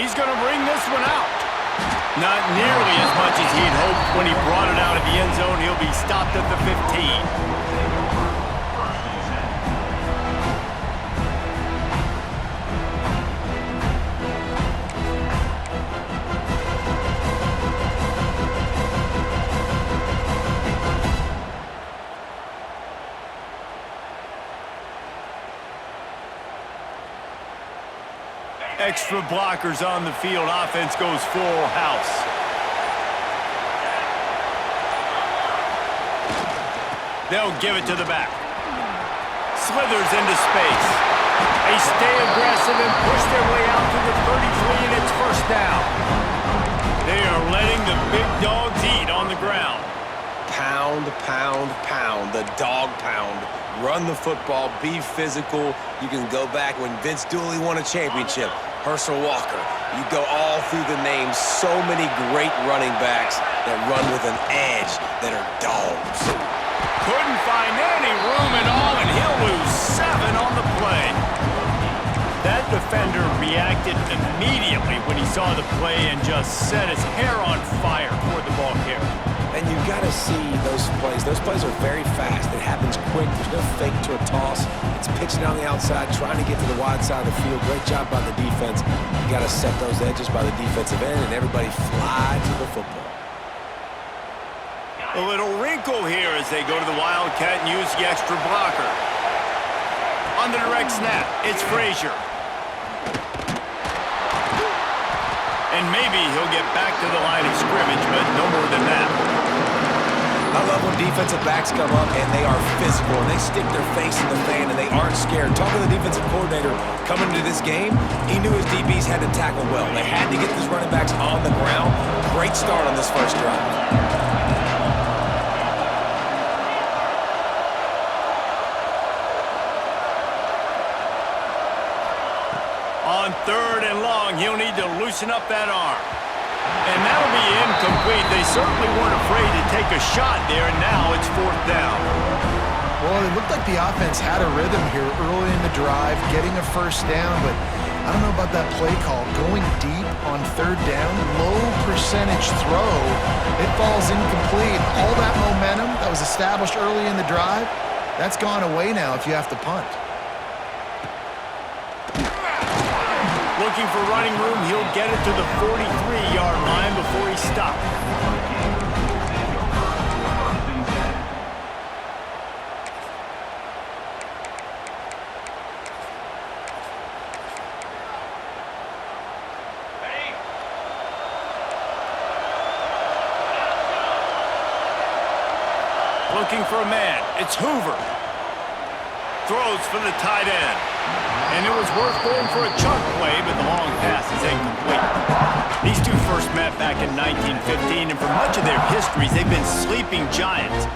he's going to bring this one out. Not nearly as much as he'd hoped when he brought it out of the end zone. He'll be stopped at the 15. Extra blockers on the field. Offense goes full house. They'll give it to the back. Slithers into space. They stay aggressive and push their way out to the 33, and it's first down. They are letting the big dogs eat on the ground. Pound, pound, pound. The dog pound. Run the football. Be physical. You can go back when Vince Dooley won a championship. Herschel Walker. You go all through the names. So many great running backs that run with an edge that are dogs. Couldn't find any room at all, and he'll lose 7 on the play. That defender reacted immediately when he saw the play and just set his hair on fire toward the ball carrier. And you got to see those plays. Those plays are very fast. It happens quick. There's no fake to a toss. It's pitching down the outside, trying to get to the wide side of the field. Great job by the defense. You got to set those edges by the defensive end, and everybody fly to the football. A little wrinkle here as they go to the Wildcat and use the extra blocker. On the direct snap, it's Frazier. And maybe he'll get back to the line of scrimmage, but no more than that. I love when defensive backs come up and they are physical and they stick their face in the fan and they aren't scared. Talking to the defensive coordinator coming into this game, he knew his DBs had to tackle well. They had to get these running backs on the ground. Great start on this first drive. On 3rd and long, he'll need to loosen up that arm. And that'll be incomplete. They certainly weren't afraid to take a shot there, and now it's 4th down. Well, it looked like the offense had a rhythm here early in the drive, getting a first down, but I don't know about that play call. Going deep on 3rd down, low percentage throw, it falls incomplete. All that momentum that was established early in the drive, that's gone away now if you have to punt. Looking for running room, he'll get it to the 43-yard line before he stopped. Looking for a man, it's Hoover. Throws for the tight end. And it was worth going for a chunk play, but the long pass is incomplete. These two first met back in 1915, and for much of their histories, they've been sleeping giants.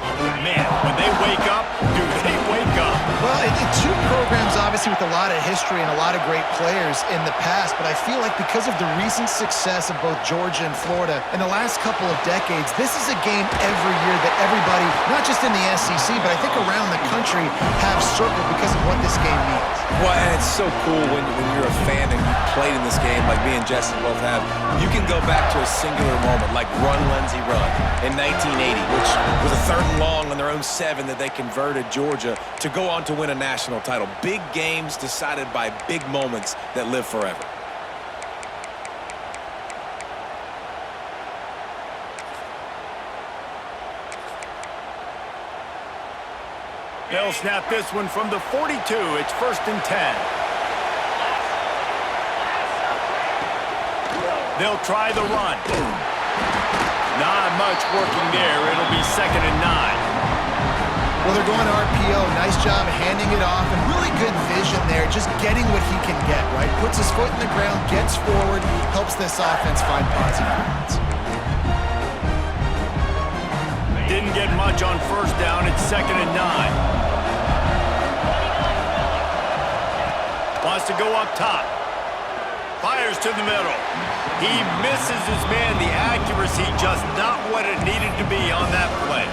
Man, when they wake up, do they wake up? Well, two programs, obviously, with a lot of history and a lot of great players in the past, but I feel like because of the recent success of both Georgia and Florida in the last couple of decades, this is a game every year that everybody, not just in the SEC, but I think around the country, have circled because of what this game means. Well, and it's so cool when you're a fan and you played in this game like me and Justin both have. You can go back to a singular moment like Run, Lindsey, Run in 1980, which was a 3rd and long on their own 7 that they converted Georgia to go on to win a national title. Big games decided by big moments that live forever. They'll snap this one from the 42. It's 1st and 10. They'll try the run. Not much working there. It'll be 2nd and 9. Well, they're going to RPO. Nice job handing it off, and really good vision there, just getting what he can get, right? Puts his foot in the ground, gets forward, helps this offense find positive points. Didn't get much on 1st down. It's 2nd and 9. Wants to go up top. Fires to the middle. He misses his man. The accuracy just not what it needed to be on that play.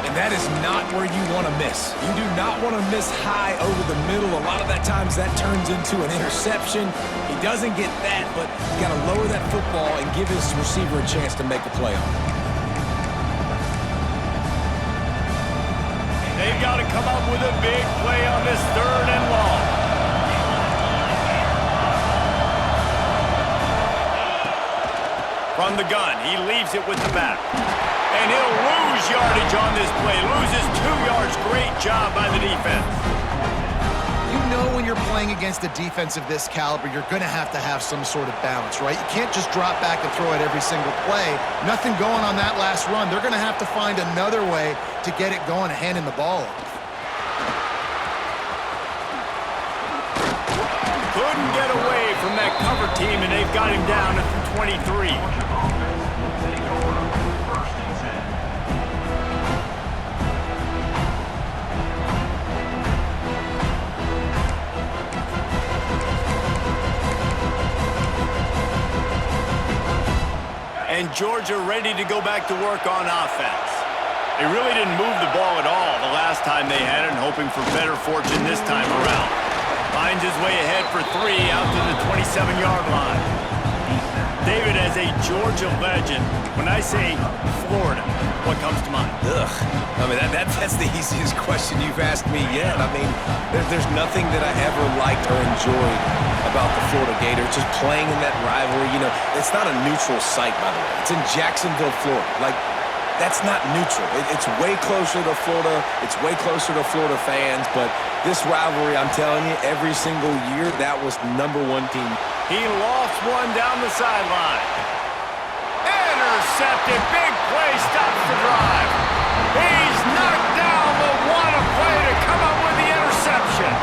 And And that is not where you want to miss. You do not want to miss high over the middle. A lot of that times that turns into an interception. He doesn't get that, but he's got to lower that football and give his receiver a chance to make a play on it. They've got to come up with a big play on this 3rd and long. From the gun, he leaves it with the back. And he'll lose yardage on this play. Loses 2 yards. Great job by the defense. You know when you're playing against a defense of this caliber, you're going to have some sort of balance, right? You can't just drop back and throw it every single play. Nothing going on that last run. They're going to have to find another way to get it going and handing the ball off. Couldn't get away from that cover team, and they've got him down at the 23. And Georgia ready to go back to work on offense. They really didn't move the ball at all the last time they had it, hoping for better fortune this time around. Finds his way ahead for 3 out to the 27-yard line. David, as a Georgia legend, when I say Florida, what comes to mind? Ugh. I mean, that's the easiest question you've asked me yet. I mean, there's nothing that I ever liked or enjoyed about the Florida Gators, just playing in that rivalry. You know, it's not a neutral site, by the way. It's in Jacksonville, Florida. Like, that's not neutral. It's way closer to Florida. It's way closer to Florida fans. But this rivalry, I'm telling you, every single year, that was #1 team. He lofts one down the sideline. Intercepted. Big play. Stops the drive. He's knocked down, but what a play to come up with the interception.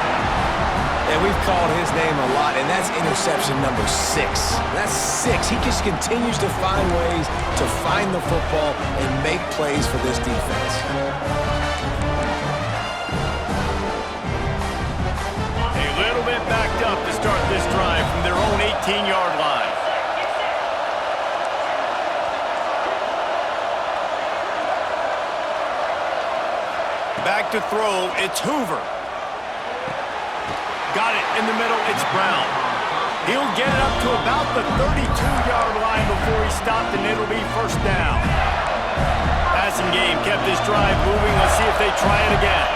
And we've called his name a lot, and that's interception number 6. That's 6. He just continues to find ways to find the football and make plays for this defense. A little bit backed up to start this drive from their own 18-yard line. Back to throw, it's Hoover. Got it in the middle, it's Brown. He'll get it up to about the 32-yard line before he's stopped, and it'll be 1st down. Passing game kept this drive moving. Let's see if they try it again.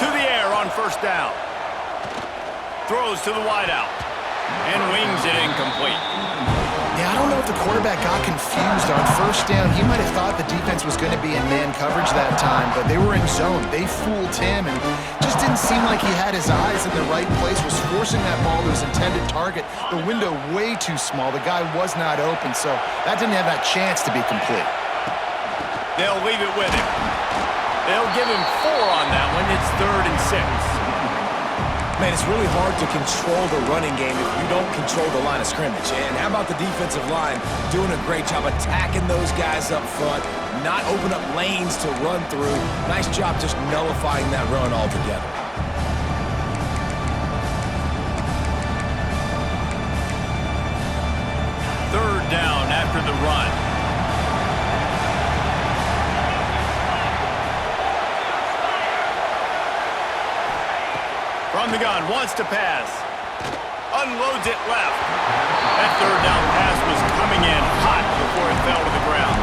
To the air on 1st down. Throws to the wideout. And wings it incomplete. Yeah, I don't know if the quarterback got confused on 1st down. He might have thought the defense was going to be in man coverage that time, but they were in zone. They fooled him and just didn't seem like he had his eyes in the right place, was forcing that ball to his intended target. The window way too small. The guy was not open, so that didn't have that chance to be complete. They'll leave it with him. They'll give him 4 on that one. It's 3rd and 6. Man, it's really hard to control the running game if you don't control the line of scrimmage. And how about the defensive line doing a great job attacking those guys up front, not open up lanes to run through. Nice job just nullifying that run altogether. Third down after the run. From the gun, wants to pass. Unloads it left. That 3rd down pass was coming in hot before it fell to the ground.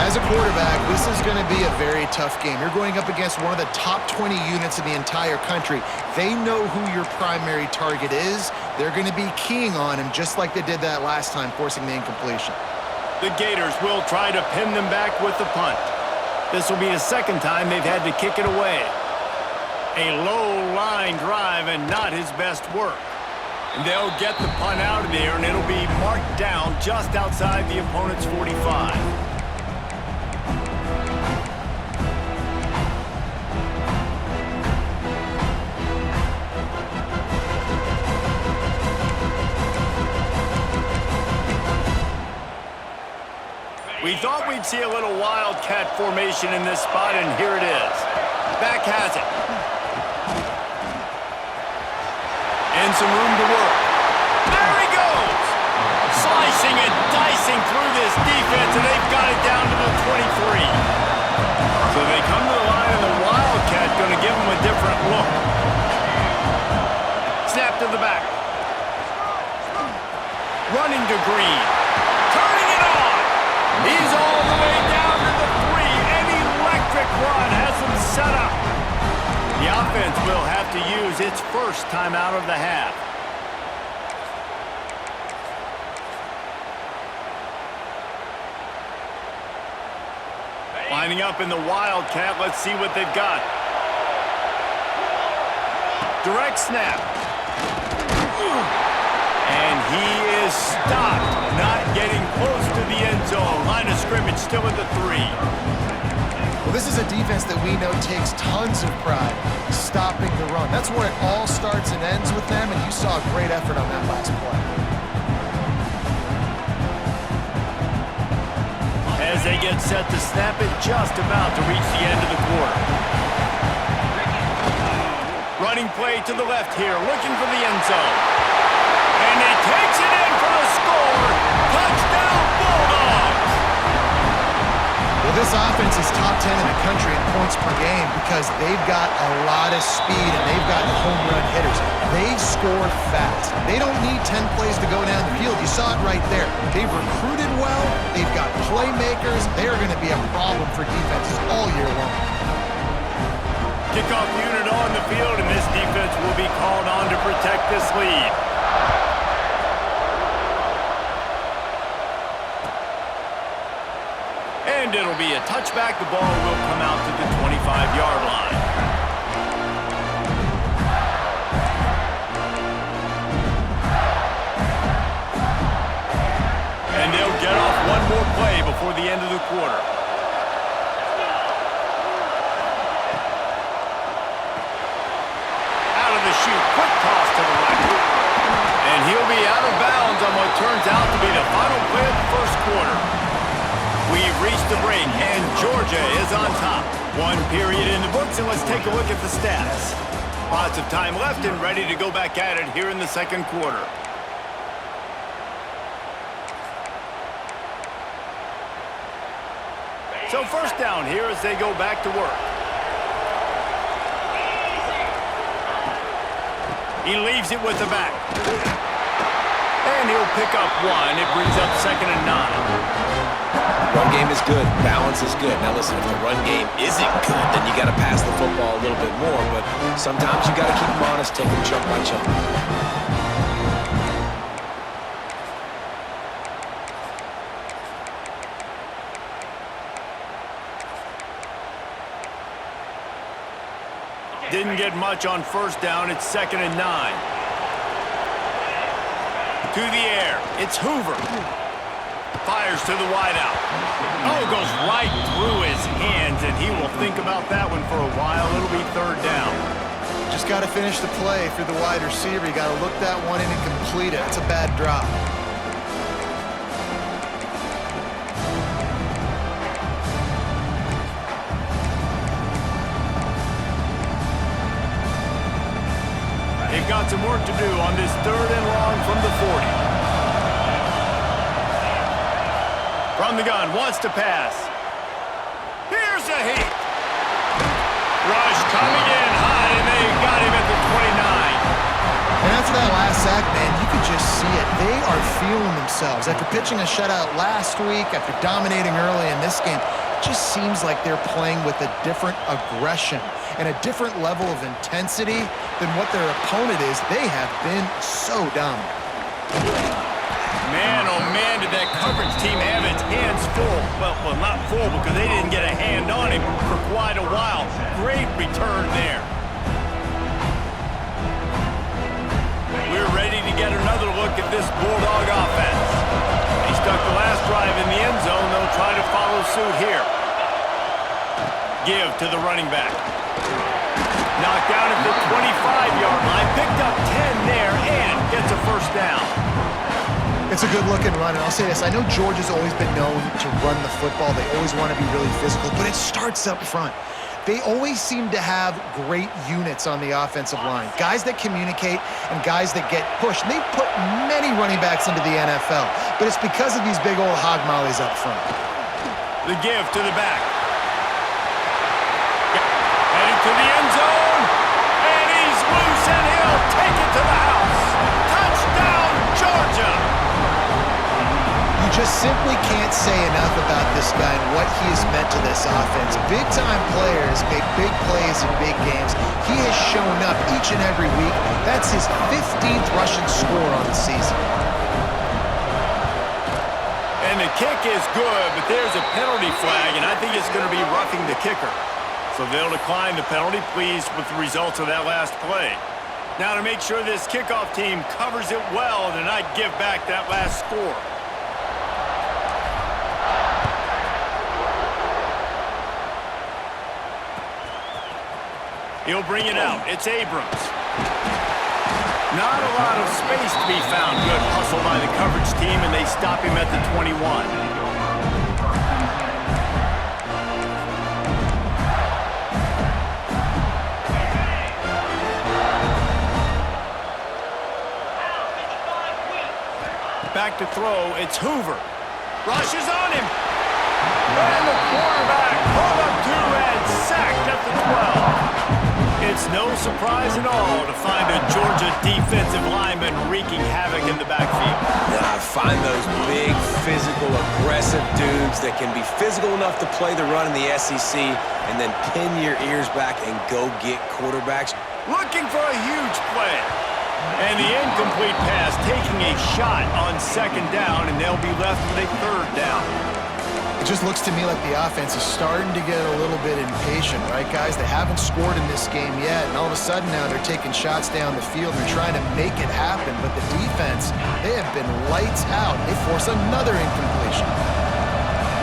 As a quarterback, this is going to be a very tough game. You're going up against one of the top 20 units in the entire country. They know who your primary target is. They're going to be keying on him just like they did that last time, forcing the incompletion. The Gators will try to pin them back with the punt. This will be the 2nd time they've had to kick it away. A low-line drive and not his best work. And they'll get the punt out of there, and it'll be marked down just outside the opponent's 45. We thought we'd see a little wildcat formation in this spot, and here it is. Back has it. And some room to work. There he goes! Slicing and dicing this defense, and they've got it down to the 23. So they come to the line, and the Wildcat going to give them a different look. Snap to the back. Running to Green. Turning it on. He's all the way down to the 3. An electric run has him set up. The offense will have to use its first timeout of the half. Lining up in the Wildcat. Let's see what they've got. Direct snap. And he is stopped. Not getting close to the end zone. Line of scrimmage still at the 3. Well, this is a defense that we know takes tons of pride stopping the run. That's where it all starts and ends with them, and you saw a great effort on that last play. As they get set to snap it, just about to reach the end of the quarter. Running play to the left here, looking for the end zone. And he takes it in for the score. Touchdown, Bulldogs! Well, this offense is top 10 in the country in points per game because they've got a lot of speed and they've got home run hitters. They score fast. They don't need 10 plays to go down the field. You saw it right there. They've recruited well. They've got playmakers. They're going to be a problem for defenses all year long. Kickoff unit on the field, and this defense will be called on to protect this lead. And it'll be a touchback. The ball will come out to the 25-yard line. And they'll get off one more play before the end of the quarter. Out of the chute, quick toss to the right. And he'll be out of bounds on what turns out to be the final play of the first quarter. We've reached the break, and Georgia is on top. One period in the books, and let's take a look at the stats. Lots of time left and ready to go back at it here in the second quarter. So first down here as they go back to work. He leaves it with the back. And he'll pick up one. It brings up 2nd and 9. Run game is good. Balance is good. Now listen, if the run game isn't good, then you got to pass the football a little bit more. But sometimes you got to keep them honest, take them chunk by chunk. Didn't get much on first down. It's 2nd and 9. To the air. It's Hoover. Fires to the wideout. Oh, goes right through his hands, and he will think about that one for a while. It'll be 3rd down. Just got to finish the play for the wide receiver. You got to look that one in and complete it. It's a bad drop. They've got some work to do on this 3rd and long from the 40. From the gun, wants to pass. Here's a hit. Rush coming in high, and they got him at the 29. And after that last sack, man, you could just see it. They are feeling themselves. After pitching a shutout last week, after dominating early in this game, it just seems like they're playing with a different aggression and a different level of intensity than what their opponent is. They have been so dominant. Man, oh man, did that coverage team have its hands full. Well, not full because they didn't get a hand on him for quite a while. Great return there. We're ready to get another look at this Bulldog offense. They stuck the last drive in the end zone. They'll try to follow suit here. Give to the running back. Knocked down at the 25-yard line. Picked up 10 there and gets a first down. It's a good-looking run, and I'll say this. I know Georgia's always been known to run the football. They always want to be really physical, but it starts up front. They always seem to have great units on the offensive line, guys that communicate and guys that get pushed. And they've put many running backs into the NFL, but it's because of these big old hog mollies up front. The give to the back. Heading to the end zone, and he's loose, and he'll take it to the house. Touchdown, Georgia! You just simply can't say enough about this guy and what he has meant to this offense. Big-time players make big plays in big games. He has shown up each and every week. That's his 15th rushing score on the season. And the kick is good, but there's a penalty flag, and I think it's going to be roughing the kicker. So they'll decline the penalty, pleased with the results of that last play. Now to make sure this kickoff team covers it well to not give back that last score. He'll bring it out. It's Abrams. Not a lot of space to be found. Good hustle by the coverage team, and they stop him at the 21. Back to throw. It's Hoover. Rushes on him. And the quarterback pulled up two and sacked at the 12. It's no surprise at all to find a Georgia defensive lineman wreaking havoc in the backfield. Yeah, I find those big, physical, aggressive dudes that can be physical enough to play the run in the SEC and then pin your ears back and go get quarterbacks. Looking for a huge play. And the incomplete pass taking a shot on second down, and they'll be left with a third down. It just looks to me like the offense is starting to get a little bit impatient, right, guys? They haven't scored in this game yet, and all of a sudden now they're taking shots down the field. They're trying to make it happen, but the defense, they have been lights out. They force another incompletion.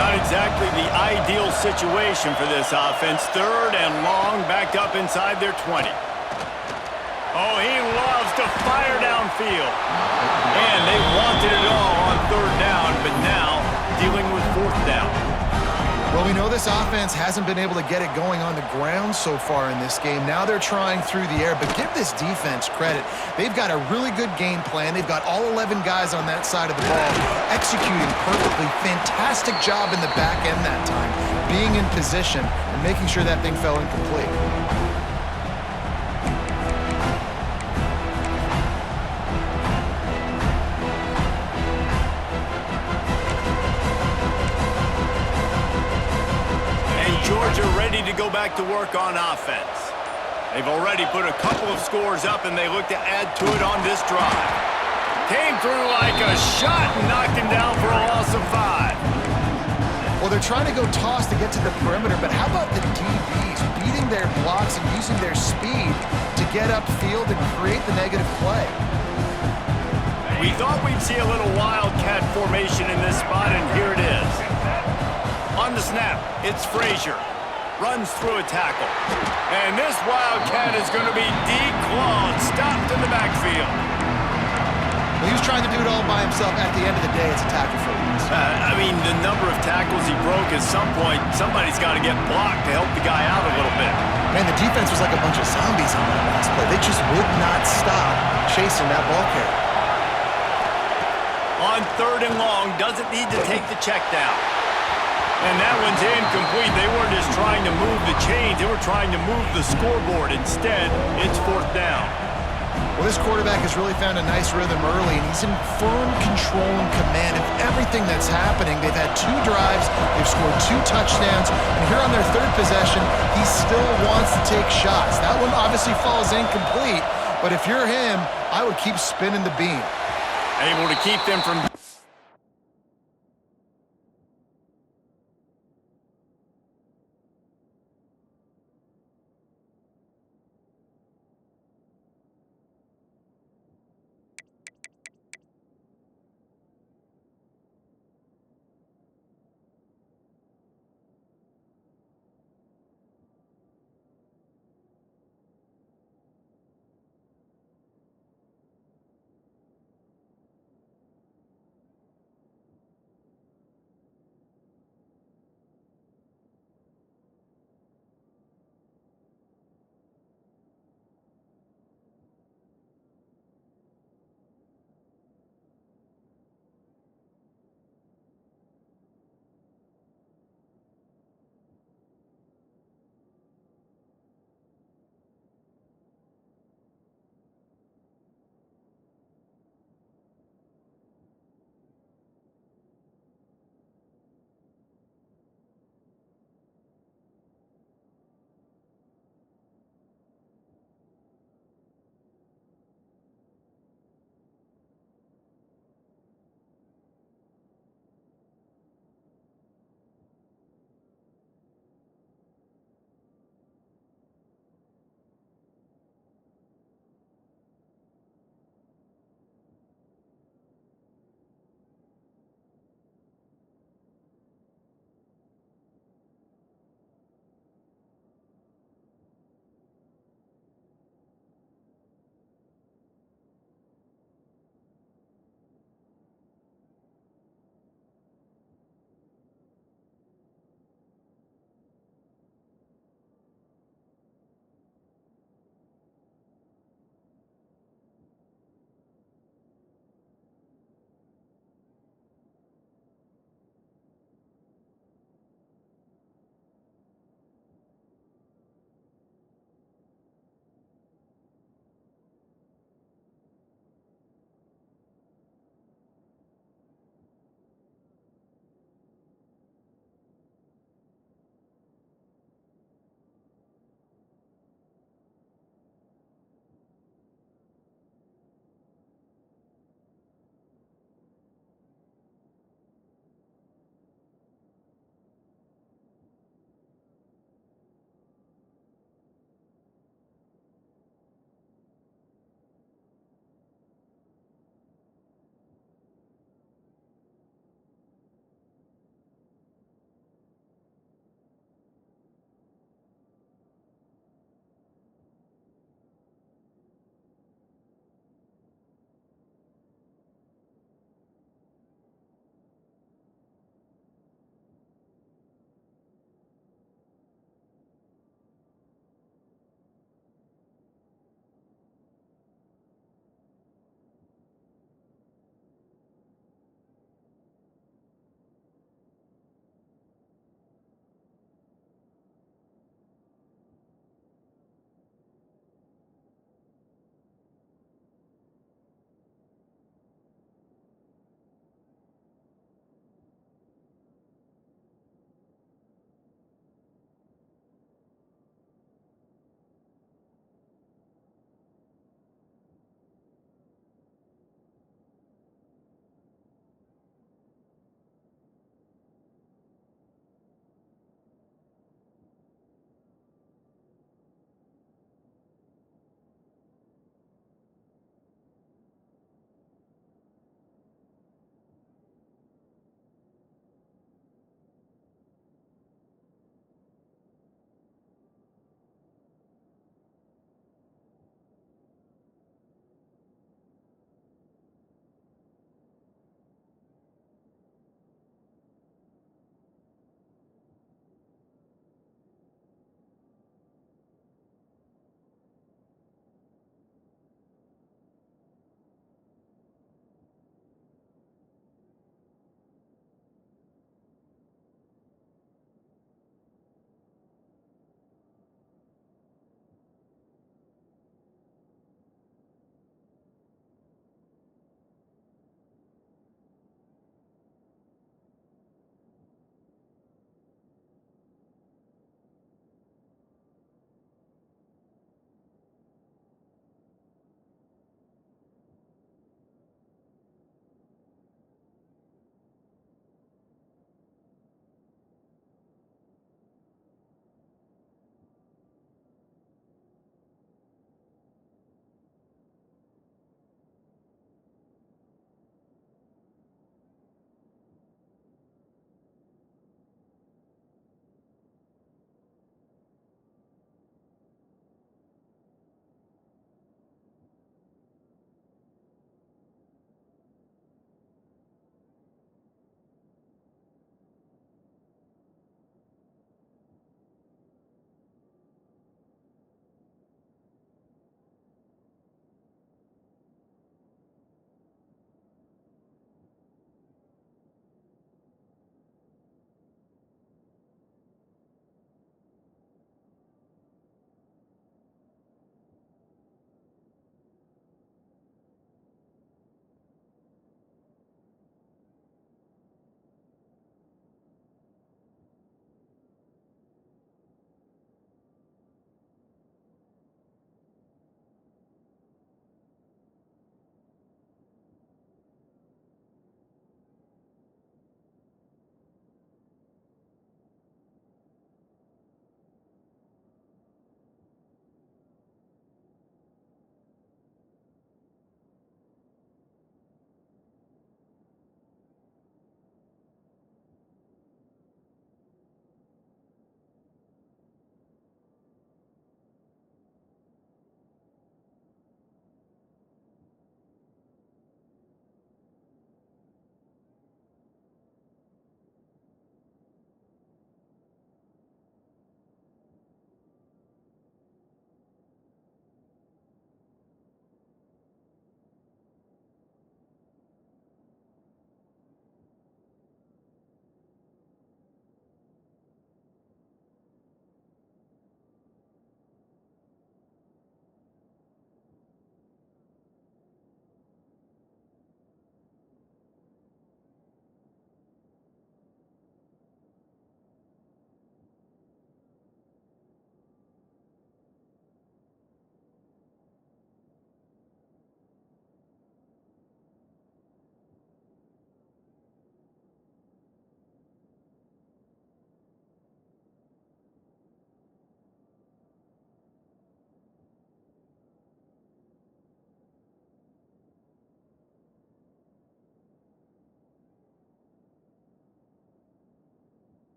Not exactly the ideal situation for this offense. Third and long, backed up inside their 20. Oh, he loves to fire downfield. And they wanted it all on third down, but now dealing with fourth down. Well, we know this offense hasn't been able to get it going on the ground so far in this game. Now they're trying through the air, but give this defense credit. They've got a really good game plan. They've got all 11 guys on that side of the ball executing perfectly. Fantastic job in the back end that time, being in position and making sure that thing fell incomplete. Georgia ready to go back to work on offense. They've already put a couple of scores up, and they look to add to it on this drive. Came through like a shot and knocked him down for a loss of 5. Well, they're trying to go toss to get to the perimeter, but how about the DBs beating their blocks and using their speed to get upfield and create the negative play? We thought we'd see a little wildcat formation in this spot, and here it is. On the snap, it's Frazier. Runs through a tackle. And this wildcat is going to be declawed, stopped in the backfield. Well, he was trying to do it all by himself. At the end of the day, it's a tackle for loss. I mean, the number of tackles he broke, at some point, somebody's got to get blocked to help the guy out a little bit. Man, the defense was like a bunch of zombies on that last play. They just would not stop chasing that ball carrier. On third and long, doesn't need to take the check down. And that one's incomplete. They weren't just trying to move the chains. They were trying to move the scoreboard. Instead, it's fourth down. Well, this quarterback has really found a nice rhythm early, and he's in firm control and command of everything that's happening. They've had 2 drives. They've scored 2 touchdowns. And here on their third possession, he still wants to take shots. That one obviously falls incomplete. But if you're him, I would keep spinning the beam. Able to keep them from...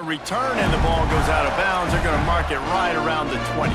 return and the ball goes out of bounds. They're going to mark it right around the 20.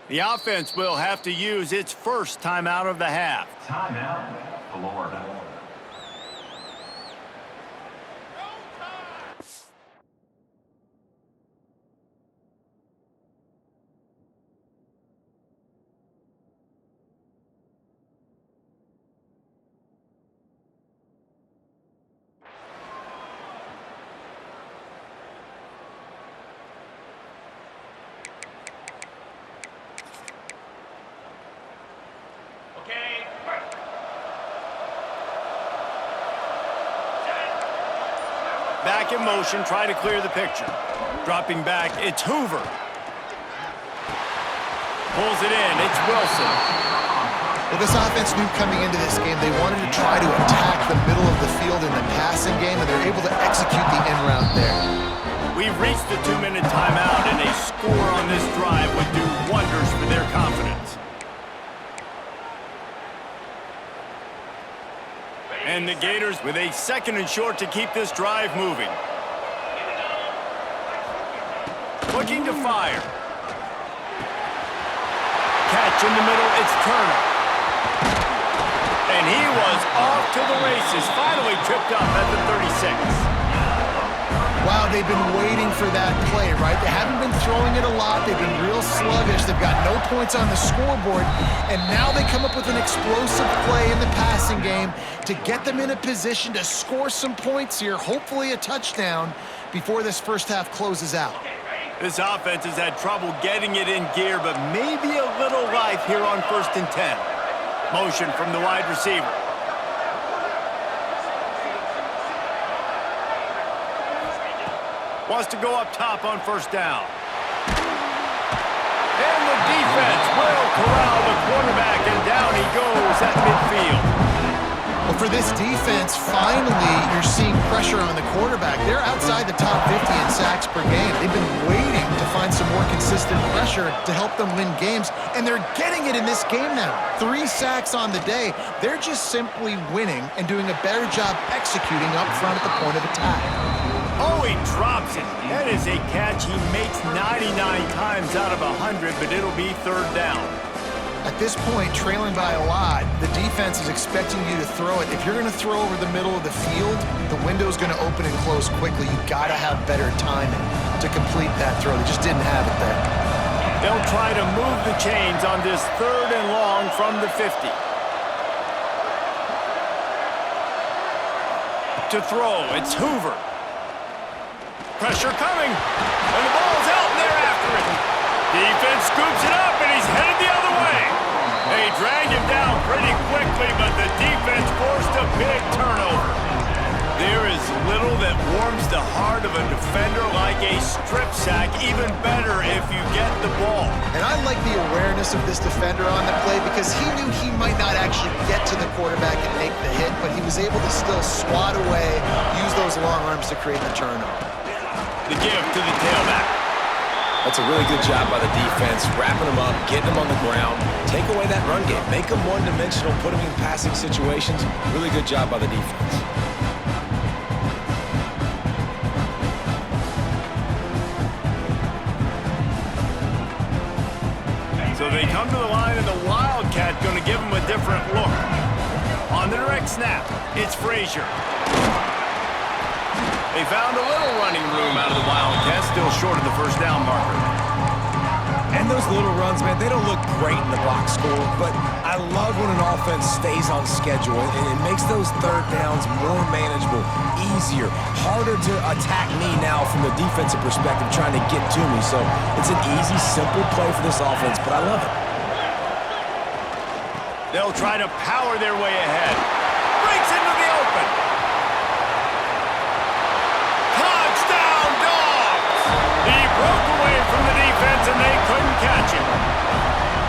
The offense will have to use its first timeout of the half. Timeout, Florida. Back in motion, try to clear the picture. Dropping back, it's Hoover. Pulls it in, it's Wilson. Well, this offense knew coming into this game they wanted to try to attack the middle of the field in the passing game, and they're able to execute the in route there. We've reached the 2-minute timeout, and a score on this drive would do wonders for their confidence. And the Gators with a 2nd and short to keep this drive moving. Looking to fire. Catch in the middle, it's Turner. And he was off to the races, finally tripped up at the 36. Wow, they've been waiting for that play, right? They haven't been throwing it a lot. They've been real sluggish. They've got no points on the scoreboard. And now they come up with an explosive play in the passing game to get them in a position to score some points here, hopefully a touchdown, before this first half closes out. This offense has had trouble getting it in gear, but maybe a little life here on 1st and 10. Motion from the wide receiver. Wants to go up top on 1st down. And the defense will corral the quarterback, and down he goes at midfield. Well, for this defense, finally, you're seeing pressure on the quarterback. They're outside the top 50 in sacks per game. They've been waiting to find some more consistent pressure to help them win games, and they're getting it in this game now. 3 sacks on the day. They're just simply winning and doing a better job executing up front at the point of attack. Oh, he drops it. That is a catch he makes 99 times out of 100, but it'll be 3rd down. At this point, trailing by a lot, the defense is expecting you to throw it. If you're going to throw over the middle of the field, the window's going to open and close quickly. You've got to have better timing to complete that throw. They just didn't have it there. They'll try to move the chains on this 3rd and long from the 50. To throw, it's Hoover. Pressure coming, and the ball's out, and they're after it. Defense scoops it up, and he's headed the other way. They drag him down pretty quickly, but the defense forced a big turnover. There is little that warms the heart of a defender like a strip sack, even better if you get the ball. And I like the awareness of this defender on the play because he knew he might not actually get to the quarterback and make the hit, but he was able to still swat away, use those long arms to create the turnover. The give to the tailback. That's a really good job by the defense, wrapping them up, getting them on the ground, take away that run game, make them one-dimensional, put them in passing situations. Really good job by the defense. So they come to the line, and the Wildcat going to give them a different look. On the direct snap, it's Frazier. They found a little running room out of the Wildcats, still short of the first down marker. And those little runs, man, they don't look great in the box score, but I love when an offense stays on schedule, and it makes those third downs more manageable, easier, harder to attack me now from the defensive perspective trying to get to me. So it's an easy, simple play for this offense, but I love it. They'll try to power their way ahead. Breaks into the open. Touchdown, Dogs! He broke away from the defense, and they couldn't catch him.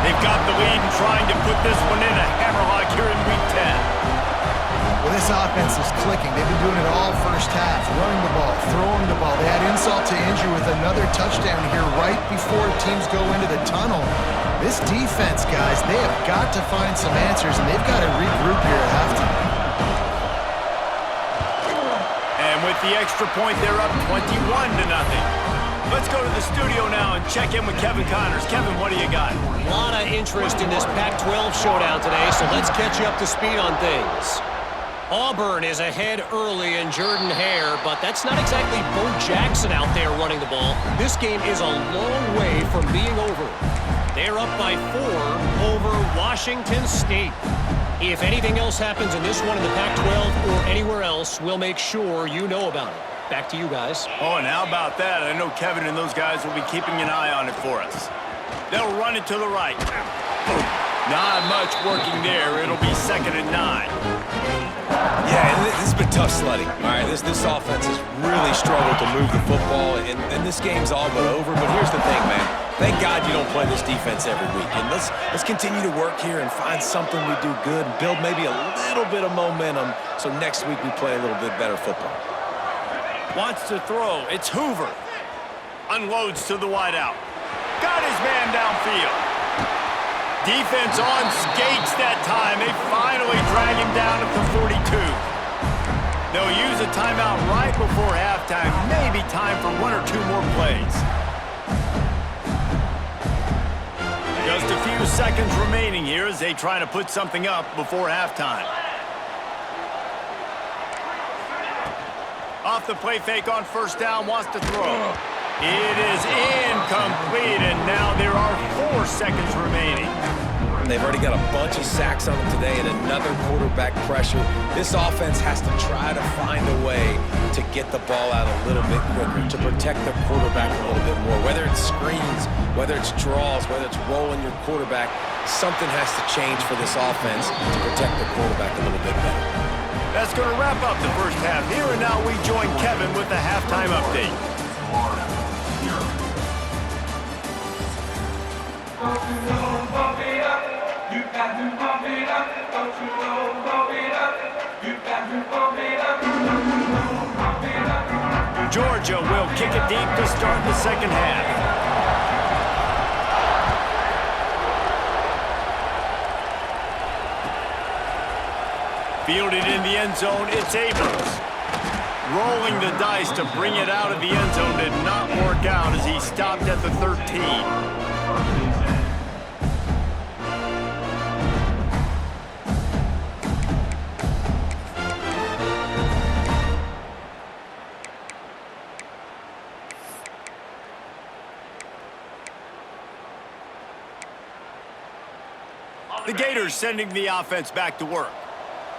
They've got the lead and trying to put this one in a hammerlock here in Week 10. Well, this offense is clicking. They've been doing it all first half, running the ball, throwing the ball. They had insult to injury with another touchdown here right before teams go into the tunnel. This defense, guys, they have got to find some answers, and they've got to regroup here at halftime. And with the extra point, they're up 21-0. Let's go to the studio now and check in with Kevin Connors. Kevin, what do you got? A lot of interest in this Pac-12 showdown today, so let's catch you up to speed on things. Auburn is ahead early in Jordan Hare, but that's not exactly Bo Jackson out there running the ball. This game is a long way from being over. They're up by 4 over Washington State. If anything else happens in this one in the Pac-12 or anywhere else, we'll make sure you know about it. Back to you guys. Oh, and how about that? I know Kevin and those guys will be keeping an eye on it for us. They'll run it to the right. Not much working there. It'll be 2nd and 9. Yeah, and this has been tough sledding. All right, this offense has really struggled to move the football, and this game's all but over. But here's the thing, man. Thank God you don't play this defense every week. And let's continue to work here and find something we do good and build maybe a little bit of momentum so next week we play a little bit better football. Wants to throw. It's Hoover. Unloads to the wideout. Got his man downfield. Defense on skates that time. They finally drag him down at the 42. They'll use a timeout right before halftime. Maybe time for 1 or 2 more plays. Just a few seconds remaining here as they try to put something up before halftime. Off the play fake on first down, wants to throw. It is incomplete, and now there are 4 seconds remaining. They've already got a bunch of sacks on them today and another quarterback pressure. This offense has to try to find a way to get the ball out a little bit quicker, to protect the quarterback a little bit more. Whether it's screens, whether it's draws, whether it's rolling your quarterback, something has to change for this offense to protect the quarterback a little bit better. That's going to wrap up the first half. Here and now we join Kevin with the halftime update. Georgia will kick it deep to start the second half. Fielded in the end zone, it's Abrams. Rolling the dice to bring it out of the end zone did not work out as he stopped at the 13. The Gators sending the offense back to work.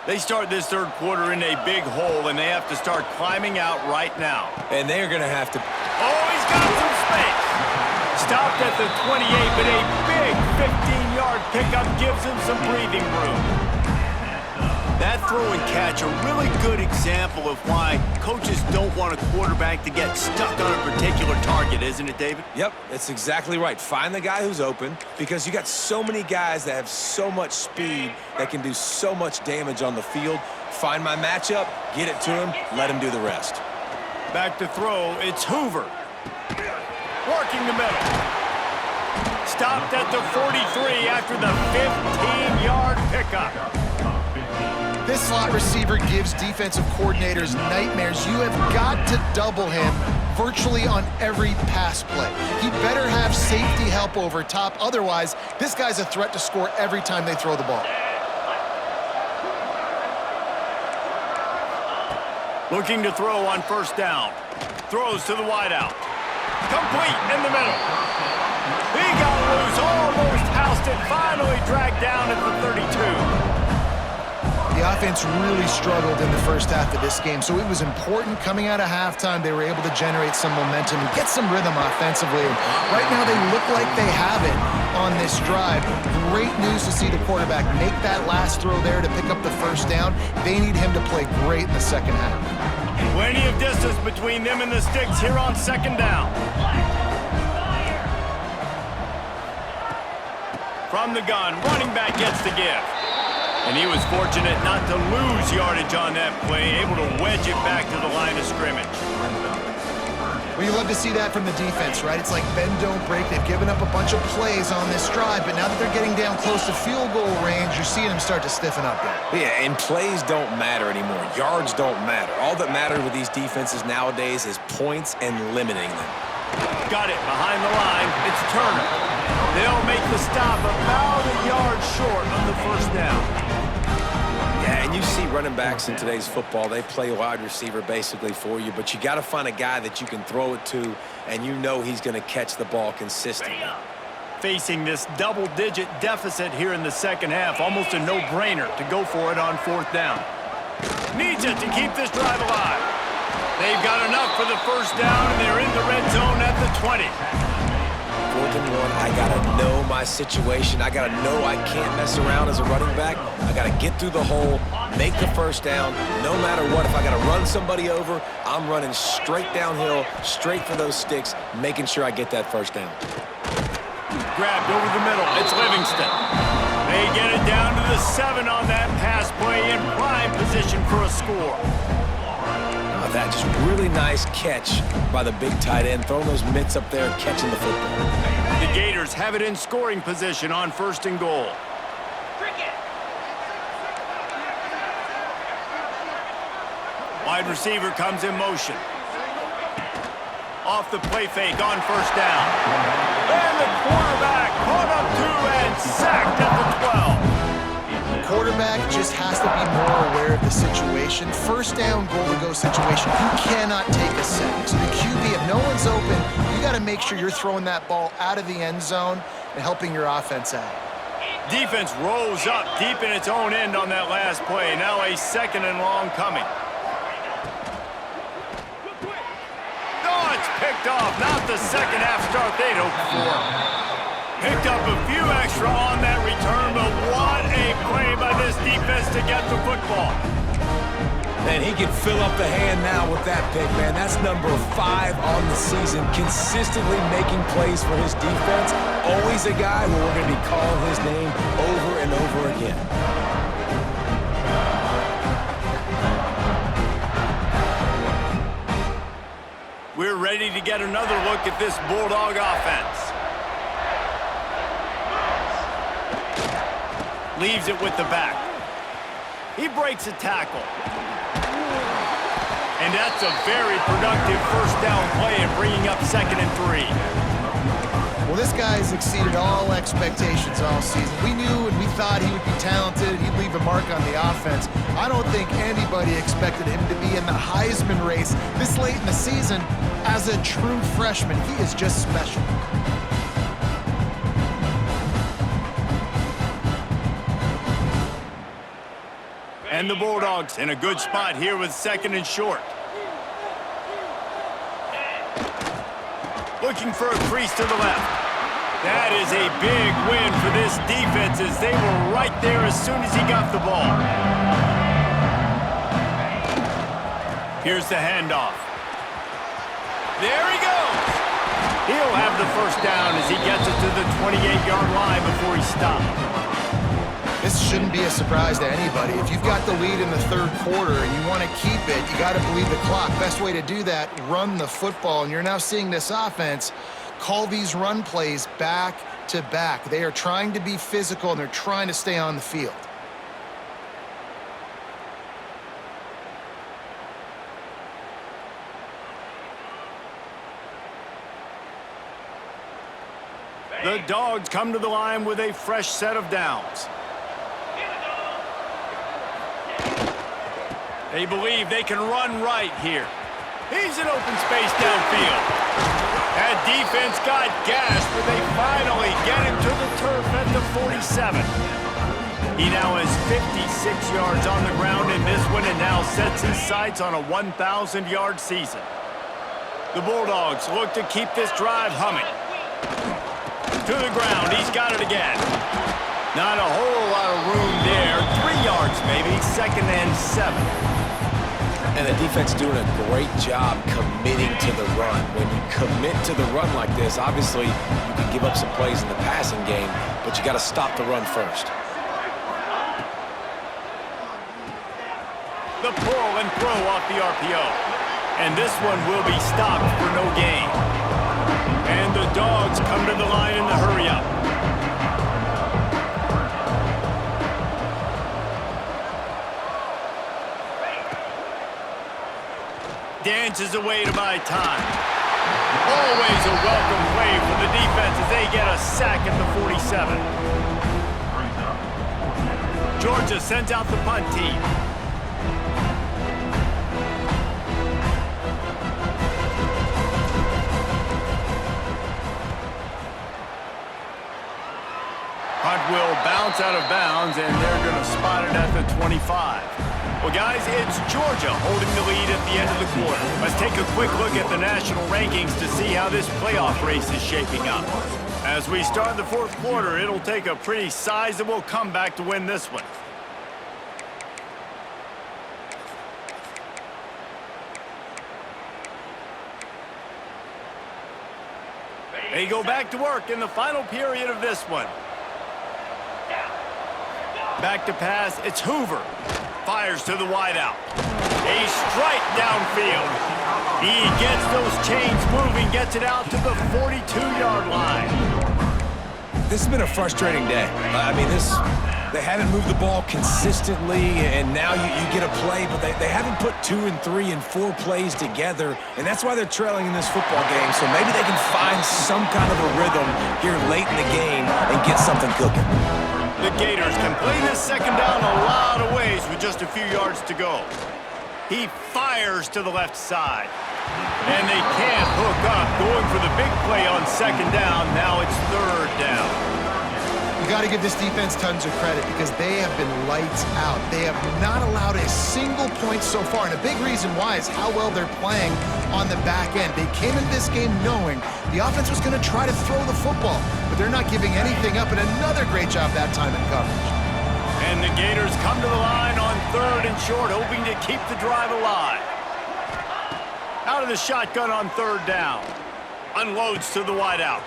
They start this third quarter in a big hole, and they have to start climbing out right now. And they're going to have to... Oh, he's got some space. Stopped at the 28, but a big 15-yard pickup gives him some breathing room. That throw and catch, a really good example of why coaches don't want a quarterback to get stuck on a particular target, isn't it, David? Yep, that's exactly right. Find the guy who's open because you got so many guys that have so much speed that can do so much damage on the field. Find my matchup, get it to him, let him do the rest. Back to throw, it's Hoover. Working the middle. Stopped at the 43 after the 15-yard pickup. This slot receiver gives defensive coordinators nightmares. You have got to double him virtually on every pass play. He better have safety help over top. Otherwise, this guy's a threat to score every time they throw the ball. Looking to throw on first down. Throws to the wideout. Complete in the middle. He got loose, almost housed it, finally dragged down at the 32. The offense really struggled in the first half of this game, so it was important coming out of halftime. They were able to generate some momentum and get some rhythm offensively. And right now they look like they have it on this drive. Great news to see the quarterback make that last throw there to pick up the first down. They need him to play great in the second half. Plenty of distance between them and the sticks here on second down. From the gun, running back gets the give. And he was fortunate not to lose yardage on that play, able to wedge it back to the line of scrimmage. Well, you love to see that from the defense, right? It's like bend, don't break. They've given up a bunch of plays on this drive, but now that they're getting down close to field goal range, you're seeing them start to stiffen up there. Yeah, and plays don't matter anymore. Yards don't matter. All that matters with these defenses nowadays is points and limiting them. Got it behind the line. It's Turner. They'll make the stop about a yard short of the first down. Yeah, and you see running backs in today's football, they play wide receiver basically for you, but you got to find a guy that you can throw it to, and you know he's going to catch the ball consistently. Facing this double-digit deficit here in the second half, almost a no-brainer to go for it on fourth down. Needs it to keep this drive alive. They've got enough for the first down, and they're in the red zone at the 20. 4th and 1, I got to know my situation. I got to know I can't mess around as a running back. I got to get through the hole, make the first down, no matter what. If I got to run somebody over, I'm running straight downhill, straight for those sticks, making sure I get that first down. Grabbed over the middle. It's Livingston. They get it down to the 7 on that pass play in prime position for a score. That just really nice catch by the big tight end, throwing those mitts up there and catching the football. The Gators have it in scoring position on 1st and goal. Wide receiver comes in motion. Off the play fake on first down. And the quarterback caught up to and sacked at the 12. Quarterback just has to be more aware of the situation. First down, goal-to-go situation. You cannot take a sack. So the QB, if no one's open, you got to make sure you're throwing that ball out of the end zone and helping your offense out. Defense rolls up deep in its own end on that last play. Now a 2nd and long coming. Oh, it's picked off. Not the second half start they'd hoped for. Picked up a few extra on that return, but what a play by this defense to get the football. Man, he can fill up the hand now with that pick, man. That's number 5 on the season, consistently making plays for his defense. Always a guy where we're going to be calling his name over and over again. We're ready to get another look at this Bulldog offense. Leaves it with the back. He breaks a tackle. And that's a very productive first down play and bringing up 2nd and 3. Well, this guy's exceeded all expectations all season. We knew and we thought he would be talented. He'd leave a mark on the offense. I don't think anybody expected him to be in the Heisman race this late in the season as a true freshman. He is just special. And the Bulldogs in a good spot here with 2nd and short. Looking for a crease to the left. That is a big win for this defense as they were right there as soon as he got the ball. Here's the handoff. There he goes. He'll have the first down as he gets it to the 28-yard line before he stopped. This shouldn't be a surprise to anybody. If you've got the lead in the 3rd quarter and you want to keep it, you got to bleed the clock. Best way to do that, run the football. And you're now seeing this offense call these run plays back to back. They are trying to be physical, and they're trying to stay on the field. The Dogs come to the line with a fresh set of downs. They believe they can run right here. He's in open space downfield. That defense got gashed, but they finally get him to the turf at the 47. He now has 56 yards on the ground in this one and now sets his sights on a 1,000-yard season. The Bulldogs look to keep this drive humming. To the ground, he's got it again. Not a whole lot of room there. 3 yards maybe, 2nd and 7. And the defense doing a great job committing to the run. When you commit to the run like this, obviously you can give up some plays in the passing game, but you got to stop the run first. The pull and throw off the RPO. And this one will be stopped for no gain. And the Dogs come to the line in the hurry-up. Dances away to buy time. Always a welcome play for the defense as they get a sack at the 47. Georgia sends out the punt team. Punt will bounce out of bounds, and they're going to spot it at the 25. Well, guys, it's Georgia holding the lead at the end of the quarter. Let's take a quick look at the national rankings to see how this playoff race is shaping up. As we start the fourth quarter, it'll take a pretty sizable comeback to win this one. They go back to work in the final period of this one. Back to pass, it's Hoover. Fires to the wideout. A strike downfield. He gets those chains moving, gets it out to the 42-yard line. This has been a frustrating day. They haven't moved the ball consistently, and now you get a play, but they haven't put 2 and 3 and 4 plays together, and that's why they're trailing in this football game. So maybe they can find some kind of a rhythm here late in the game and get something cooking. The Gators can play this second down a lot of ways with just a few yards to go. He fires to the left side. And they can't hook up. Going for the big play on second down. Now it's third down. You got to give this defense tons of credit because they have been lights out. They have not allowed a single point so far, and a big reason why is how well they're playing on the back end. They came in this game knowing the offense was going to try to throw the football, but they're not giving anything up, and another great job that time in coverage. And the Gators come to the line on third and short, hoping to keep the drive alive. Out of the shotgun on third down. Unloads to the wideout.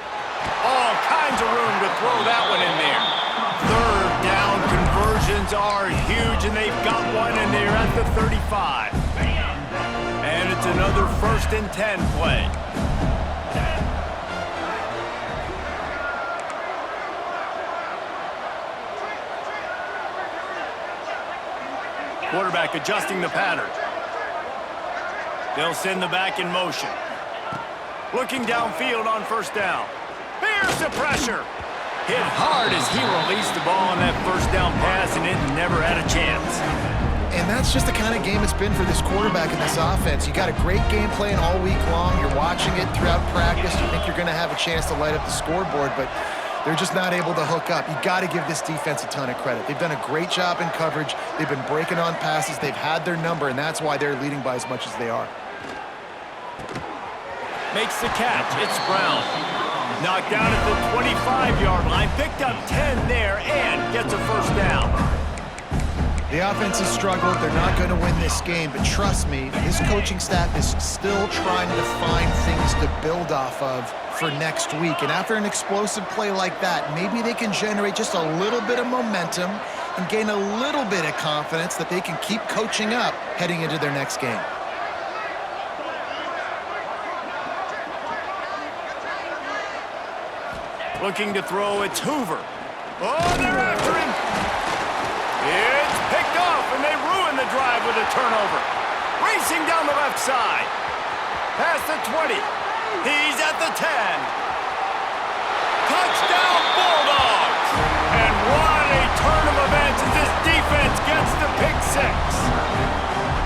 All kinds of room to throw that one in there. Third down conversions are huge, and they've got one, and they're at the 35. And it's another 1st and 10 play. Quarterback adjusting the pattern. They'll send the back in motion. Looking downfield on first down. Here's the pressure. Hit hard as he released the ball on that first down pass, and it never had a chance. And that's just the kind of game it's been for this quarterback and this offense. You got a great game plan all week long. You're watching it throughout practice. You think you're going to have a chance to light up the scoreboard, but they're just not able to hook up. You got to give this defense a ton of credit. They've done a great job in coverage. They've been breaking on passes. They've had their number, and that's why they're leading by as much as they are. Makes the catch. It's Brown. Knocked down at the 25-yard line. Picked up 10 there and gets a first down. The offense has struggled. They're not going to win this game, but trust me, this coaching staff is still trying to find things to build off of for next week. And after an explosive play like that, maybe they can generate just a little bit of momentum and gain a little bit of confidence that they can keep coaching up heading into their next game. Looking to throw, it's Hoover. Oh, they're after him. It's picked off, and they ruin the drive with a turnover. Racing down the left side. Past the 20. He's at the 10. Touchdown, Bulldogs! And what a turn of events as this defense gets the pick six.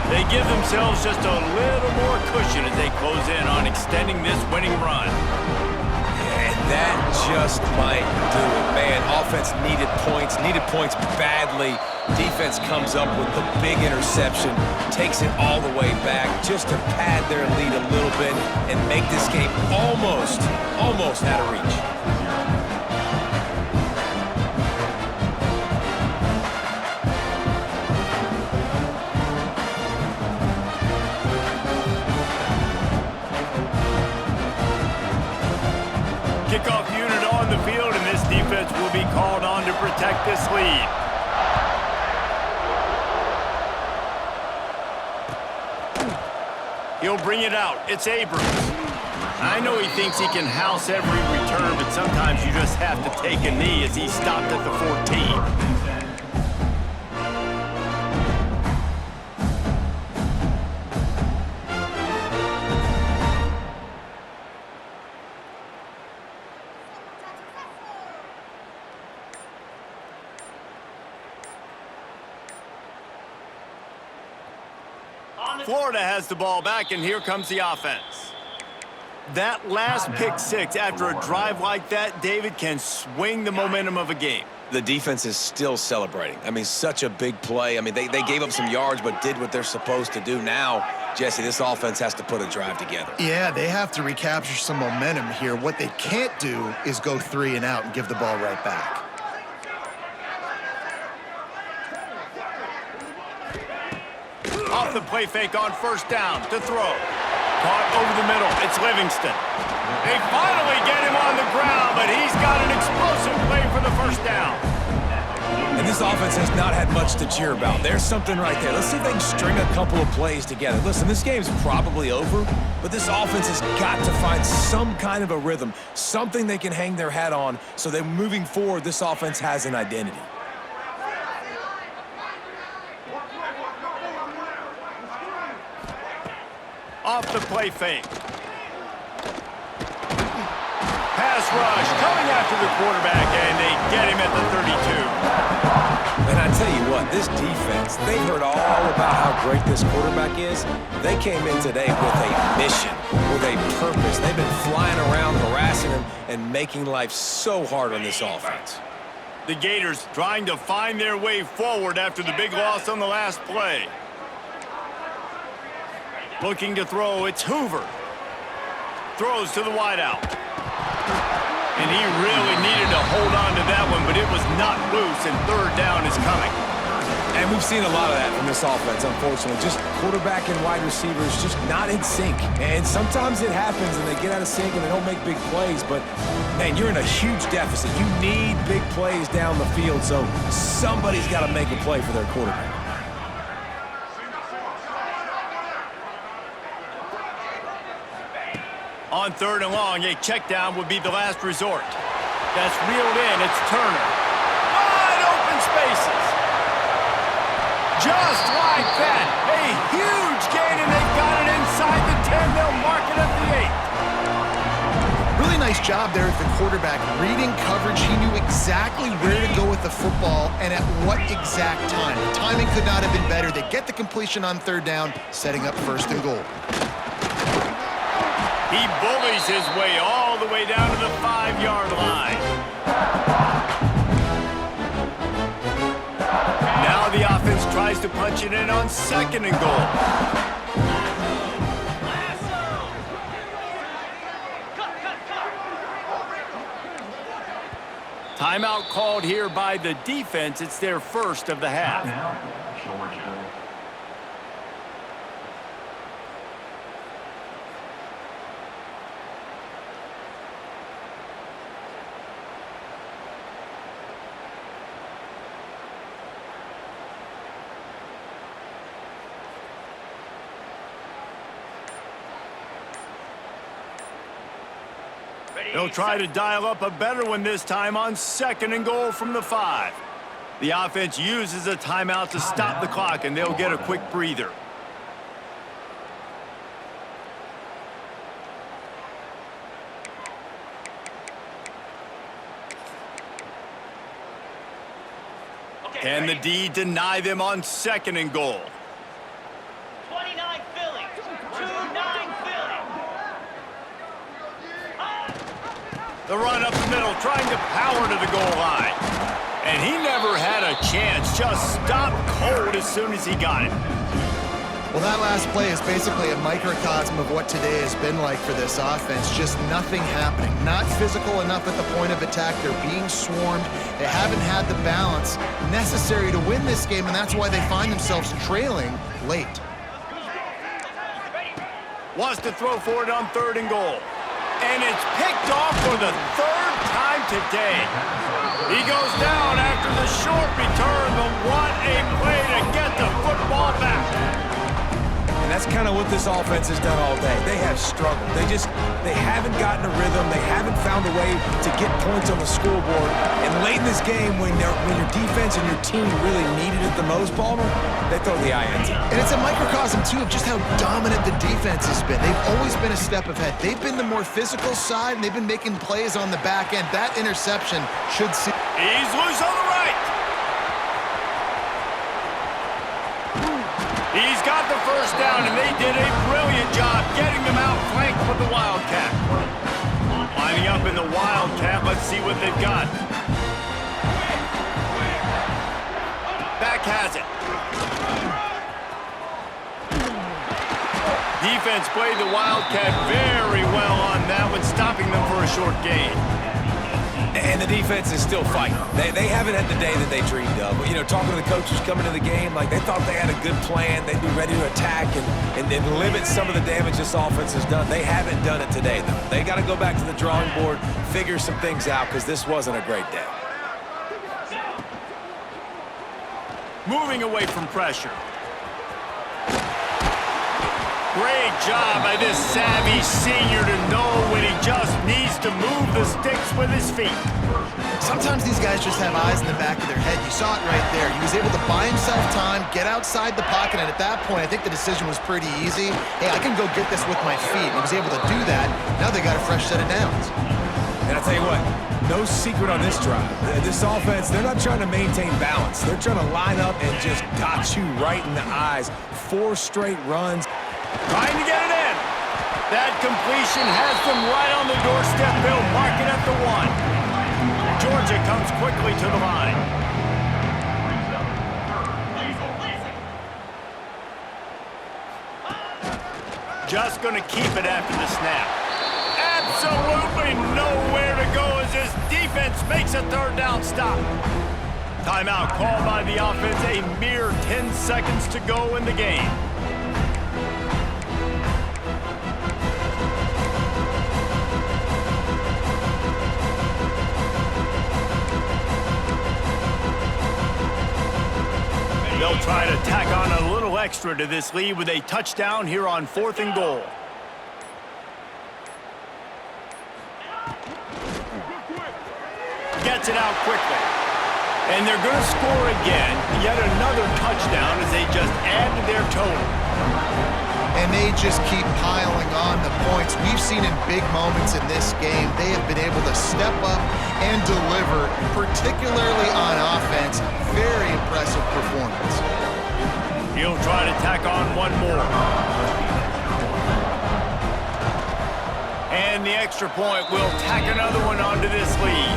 They give themselves just a little more cushion as they close in on extending this winning run. And that just might do it. Man, offense needed points badly. Defense comes up with the big interception, takes it all the way back just to pad their lead a little bit and make this game almost out of reach. Kickoff unit on the field, and this defense will be called on to protect this lead. He'll bring it out. It's Abrams. I know he thinks he can house every return, but sometimes you just have to take a knee as he stopped at the 14. Florida has the ball back, and here comes the offense. That last pick six after a drive like that, David, can swing the momentum of a game. The defense is still celebrating. I mean, such a big play. I mean, they gave up some yards but did what they're supposed to do. Now, Jesse, this offense has to put a drive together. Yeah, they have to recapture some momentum here. What they can't do is go 3 and out and give the ball right back. Off the play fake on first down to throw. Caught over the middle. It's Livingston. They finally get him on the ground, but he's got an explosive play for the first down. And this offense has not had much to cheer about. There's something right there. Let's see if they can string a couple of plays together. Listen, this game's probably over, but this offense has got to find some kind of a rhythm, something they can hang their hat on so that moving forward, this offense has an identity. Off the play fake. Pass rush coming after the quarterback, and they get him at the 32. And I tell you what, this defense, they've heard all about how great this quarterback is. They came in today with a mission, with a purpose. They've been flying around, harassing him, and making life so hard on this offense. The Gators trying to find their way forward after the big loss on the last play. Looking to throw, it's Hoover. Throws to the wideout. And he really needed to hold on to that one, but it was not loose, and third down is coming. And we've seen a lot of that from this offense, unfortunately. Just quarterback and wide receivers just not in sync. And sometimes it happens, and they get out of sync, and they don't make big plays. But, man, you're in a huge deficit. You need big plays down the field, so somebody's got to make a play for their quarterback. On third and long, a check down would be the last resort. That's reeled in. It's Turner. Wide open spaces. Just like that. A huge gain, and they've got it inside the 10. They'll mark it at the 8. Really nice job there at the quarterback. Reading coverage, he knew exactly where to go with the football and at what exact time. The timing could not have been better. They get the completion on third down, setting up first and goal. He bullies his way all the way down to the 5-yard line. Now the offense tries to punch it in on second and goal. Timeout called here by the defense. It's their first of the half. Georgia. They'll try to dial up a better one this time on 2nd and goal from the 5. The offense uses a timeout to stop the clock, and they'll get a quick breather. Can the D deny them on 2nd and goal? 29 Philly. 2-9 Philly. The run up the middle, trying to power to the goal line. And he never had a chance, just stopped cold as soon as he got it. Well, that last play is basically a microcosm of what today has been like for this offense. Just nothing happening. Not physical enough at the point of attack. They're being swarmed. They haven't had the balance necessary to win this game, and that's why they find themselves trailing late. Wants to throw for it on 3rd and goal. And it's picked off for the 3rd time today. He goes down after the short return, but what a play to get the football back. And that's kind of what this offense has done all day. They have struggled. They haven't gotten a rhythm. They haven't found a way to get points on the scoreboard. And late in this game, when your defense and your team really needed it the most, Palmer, they throw the INT. And it's a microcosm, too, of just how dominant the defense has been. They've always been a step ahead. They've been the more physical side, and they've been making plays on the back end. That interception should see... He's loose on the right. He's got the first down, and they did a brilliant job getting them out flanked with the Wildcat. Lining up in the Wildcat, let's see what they've got. Back has it. Defense played the Wildcat very well on that one, stopping them for a short gain. And the defense is still fighting. They haven't had the day that they dreamed of. But, you know, talking to the coaches coming to the game, like they thought they had a good plan. They'd be ready to attack and limit some of the damage this offense has done. They haven't done it today, though. They got to go back to the drawing board, figure some things out, because this wasn't a great day. Moving away from pressure. Great job by this savvy senior to know when he just needs to move the sticks with his feet. Sometimes these guys just have eyes in the back of their head. You saw it right there. He was able to buy himself time, get outside the pocket, and at that point, I think the decision was pretty easy. Hey, I can go get this with my feet. And he was able to do that. Now they got a fresh set of downs. And I'll tell you what, no secret on this drive. This offense, they're not trying to maintain balance. They're trying to line up and just got you right in the eyes. 4 straight runs. Trying to get it in. That completion has them right on the doorstep. They'll mark it at the 1. Georgia comes quickly to the line. Just going to keep it after the snap. Absolutely nowhere to go as this defense makes a 3rd down stop. Timeout called by the offense. A mere 10 seconds to go in the game. They'll try to tack on a little extra to this lead with a touchdown here on 4th and goal. Gets it out quickly. And they're going to score again. Yet another touchdown as they just add to their total. And they just keep piling on the points. We've seen in big moments in this game, they have been able to step up and deliver, particularly on offense. Very impressive performance. He'll try to tack on one more. And the extra point will tack another one onto this lead.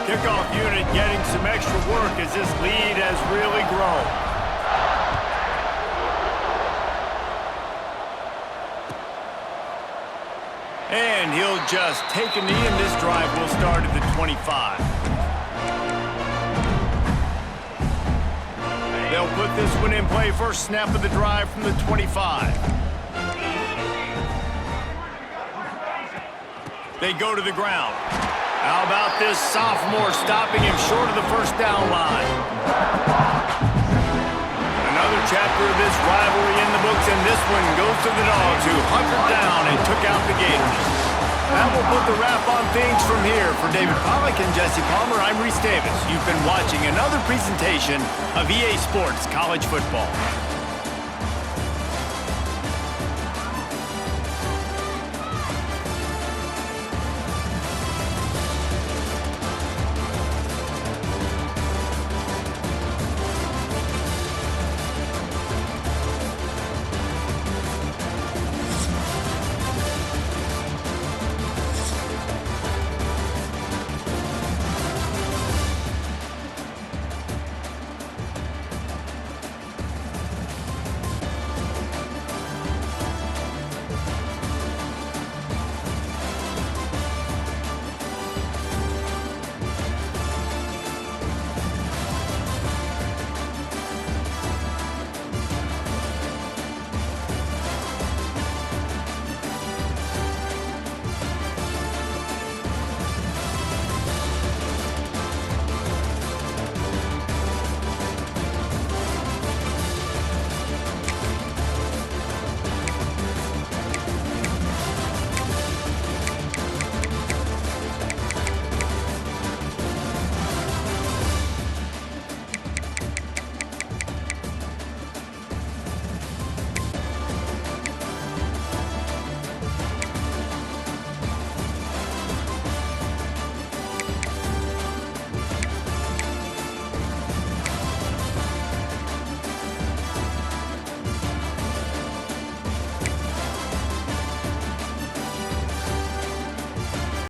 Kickoff unit getting some extra work as this lead has really grown. And he'll just take a knee, and this drive will start at the 25. They'll put this one in play. First snap of the drive from the 25. They go to the ground. How about this sophomore stopping him short of the first down line? Another chapter of this rivalry in the books, and this one goes to the Dogs, who hunkered down and took out the Gators. That will put the wrap on things from here. For David Pollack and Jesse Palmer, I'm Reese Davis. You've been watching another presentation of EA Sports College Football.